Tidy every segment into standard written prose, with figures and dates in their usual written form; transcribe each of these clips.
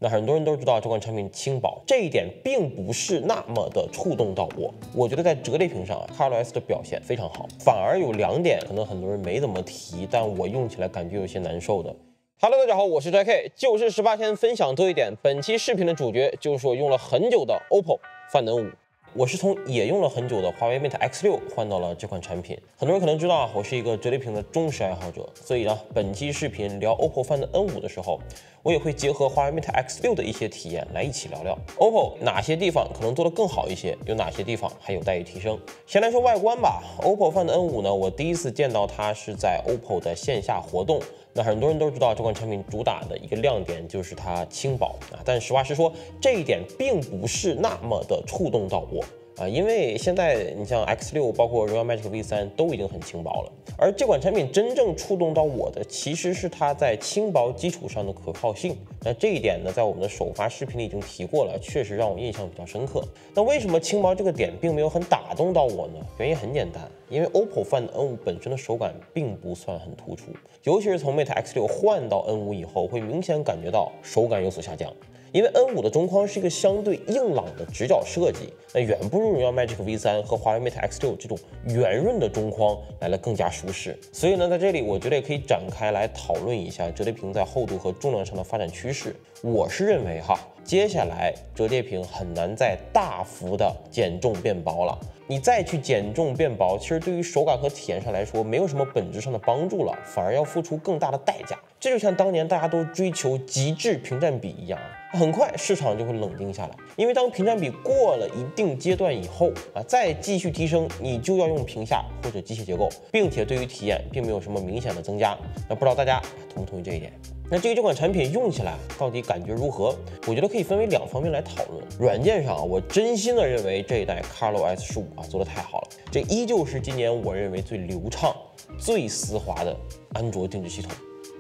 那很多人都知道这款产品轻薄，这一点并不是那么的触动到我。我觉得在折叠屏上，ColorOS 的表现非常好，反而有2点可能很多人没怎么提，但我用起来感觉有些难受的。Hello， 大家好，我是 JK， 就是18天分享多一点。本期视频的主角就是我用了很久的 OPPO Find N5。我是从也用了很久的华为 Mate X6换到了这款产品。很多人可能知道我是一个折叠屏的忠实爱好者，所以呢，本期视频聊 OPPO Find N5的时候，我也会结合华为 Mate X6的一些体验来一起聊聊 OPPO 哪些地方可能做得更好一些，有哪些地方还有待于提升。先来说外观吧 ，OPPO Find N5呢，我第一次见到它是在 OPPO 的线下活动。那很多人都知道这款产品主打的一个亮点就是它轻薄啊，但实话实说，这一点并不是那么的触动到我。因为现在你像 X6 包括荣耀 Magic V3 都已经很轻薄了，而这款产品真正触动到我的其实是它在轻薄基础上的可靠性。那这一点呢，在我们的首发视频里已经提过了，确实让我印象比较深刻。那为什么轻薄这个点并没有很打动到我呢？原因很简单，因为 OPPO Find N5 本身的手感并不算很突出，尤其是从 Mate X6 换到 N5 以后，会明显感觉到手感有所下降。因为 N5 的中框是一个相对硬朗的直角设计，那远不如荣耀 Magic V3 和华为 Mate X6 这种圆润的中框来得更加舒适。所以呢，在这里我觉得也可以展开来讨论一下折叠屏在厚度和重量上的发展趋势。我是认为接下来折叠屏很难再大幅的减重变薄了。你再去减重变薄，其实对于手感和体验上来说没有什么本质上的帮助了，反而要付出更大的代价。这就像当年大家都追求极致屏占比一样，很快市场就会冷静下来，因为当屏占比过了一定阶段以后再继续提升，你就要用屏下或者机械结构，并且对于体验并没有什么明显的增加。那不知道大家同不同意这一点？那至于这款产品用起来到底感觉如何，我觉得可以分为2方面来讨论。软件上我真心的认为这一代 ColorOS 15做得太好了，这依旧是今年我认为最流畅、最丝滑的安卓定制系统，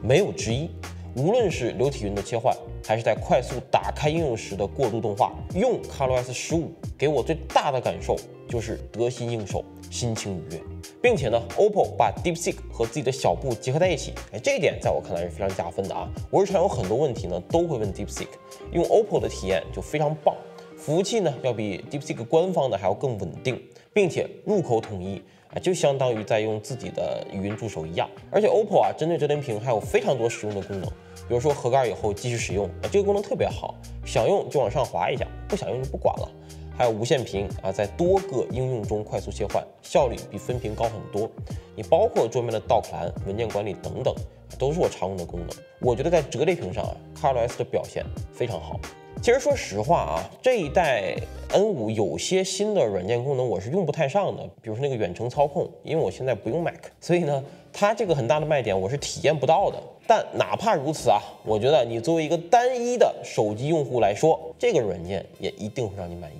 没有之一。无论是流体云的切换，还是在快速打开应用时的过渡动画，用 ColorOS 15给我最大的感受就是得心应手，心情愉悦。并且呢 ，OPPO 把 DeepSeek 和自己的小布结合在一起，这一点在我看来是非常加分的啊！我日常有很多问题呢，都会问 DeepSeek， 用 OPPO 的体验就非常棒，服务器呢要比 DeepSeek 官方的还要更稳定，并且入口统一。就相当于在用自己的语音助手一样，而且 OPPO 针对折叠屏还有非常多实用的功能，比如说盒盖以后继续使用，这个功能特别好，想用就往上滑一下，不想用就不管了。还有无线屏在多个应用中快速切换，效率比分屏高很多。你包括桌面的 Dock 栏、文件管理等等，都是我常用的功能。我觉得在折叠屏上ColorOS 的表现非常好。其实说实话这一代 N5 有些新的软件功能我是用不太上的，比如说那个远程操控，因为我现在不用 Mac， 所以呢，它这个很大的卖点我是体验不到的。但哪怕如此我觉得你作为一个单一的手机用户来说，这个软件也一定会让你满意。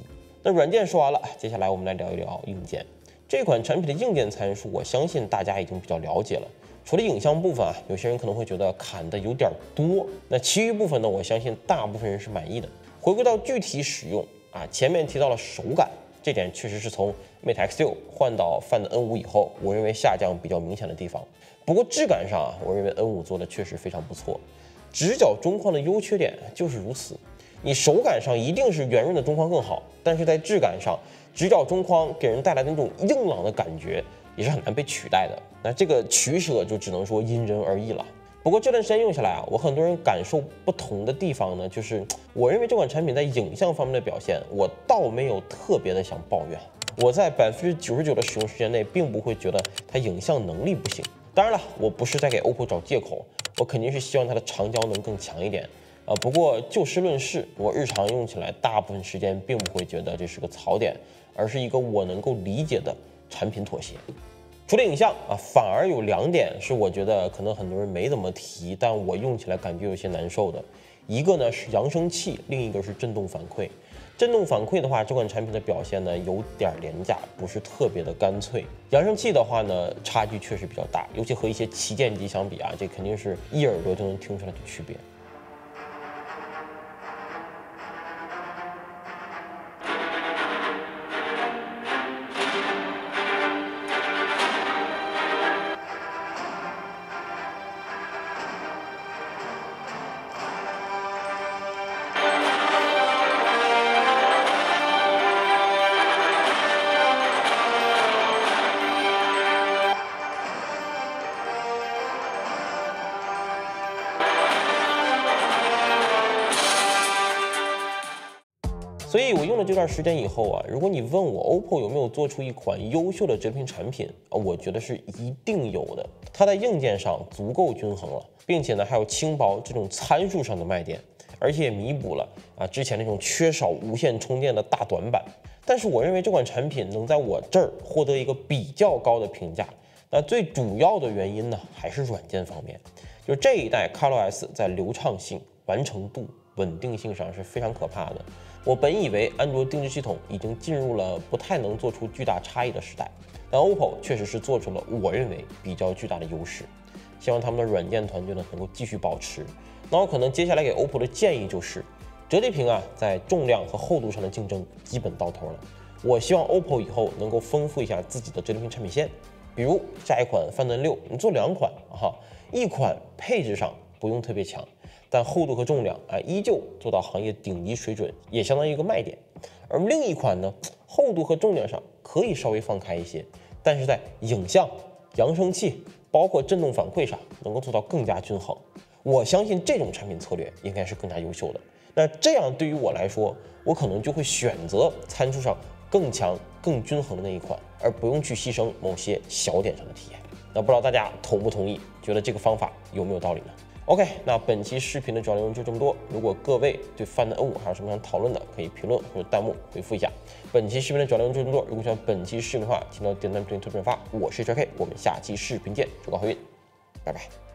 那软件说完了，接下来我们来聊一聊硬件。这款产品的硬件参数，我相信大家已经比较了解了。除了影像部分有些人可能会觉得砍的有点多，那其余部分呢，我相信大部分人是满意的。回归到具体使用前面提到了手感，这点确实是从 Mate X6 换到 Find N5 以后，我认为下降比较明显的地方。不过质感上我认为 N5 做的确实非常不错。直角中框的优缺点就是如此，你手感上一定是圆润的中框更好，但是在质感上，直角中框给人带来的那种硬朗的感觉也是很难被取代的。那这个取舍就只能说因人而异了。不过这段时间用下来我很多人感受不同的地方呢，就是我认为这款产品在影像方面的表现，我倒没有特别的想抱怨。我在99%的使用时间内，并不会觉得它影像能力不行。当然了，我不是在给 OPPO 找借口，我肯定是希望它的长焦能更强一点。不过就事论事，我日常用起来大部分时间并不会觉得这是个槽点，而是一个我能够理解的产品妥协。除了影像反而有2点是我觉得可能很多人没怎么提，但我用起来感觉有些难受的。一个呢是扬声器，另一个是震动反馈。震动反馈的话，这款产品的表现呢有点廉价，不是特别的干脆。扬声器的话呢，差距确实比较大，尤其和一些旗舰机相比这肯定是一耳朵就能听出来的区别。所以我用了这段时间以后啊，如果你问我 OPPO 有没有做出一款优秀的折叠屏产品啊，我觉得是一定有的。它在硬件上足够均衡了，并且呢还有轻薄这种参数上的卖点，而且也弥补了之前那种缺少无线充电的大短板。但是我认为这款产品能在我这儿获得一个比较高的评价，那最主要的原因呢还是软件方面，就这一代 ColorOS 在流畅性、完成度、稳定性上是非常可怕的。我本以为安卓定制系统已经进入了不太能做出巨大差异的时代，但 OPPO 确实是做出了我认为比较巨大的优势。希望他们的软件团队呢能够继续保持。那我可能接下来给 OPPO 的建议就是，折叠屏在重量和厚度上的竞争基本到头了。我希望 OPPO 以后能够丰富一下自己的折叠屏产品线，比如下一款Find N6，你做2款一款配置上不用特别强，但厚度和重量依旧做到行业顶级水准，也相当于一个卖点。而另一款呢，厚度和重量上可以稍微放开一些，但是在影像、扬声器包括震动反馈上能够做到更加均衡。我相信这种产品策略应该是更加优秀的。那这样对于我来说，我可能就会选择参数上更强、更均衡的那一款，而不用去牺牲某些小点上的体验。那不知道大家同不同意？觉得这个方法有没有道理呢？OK， 那本期视频的主要内容就这么多。如果各位对Find N5还有什么想讨论的，可以评论或者弹幕回复一下。本期视频的主要内容就这么多。如果喜欢本期视频的话，请到点赞、评论、推转发。我是 HK， 我们下期视频见，祝各位好运，拜拜。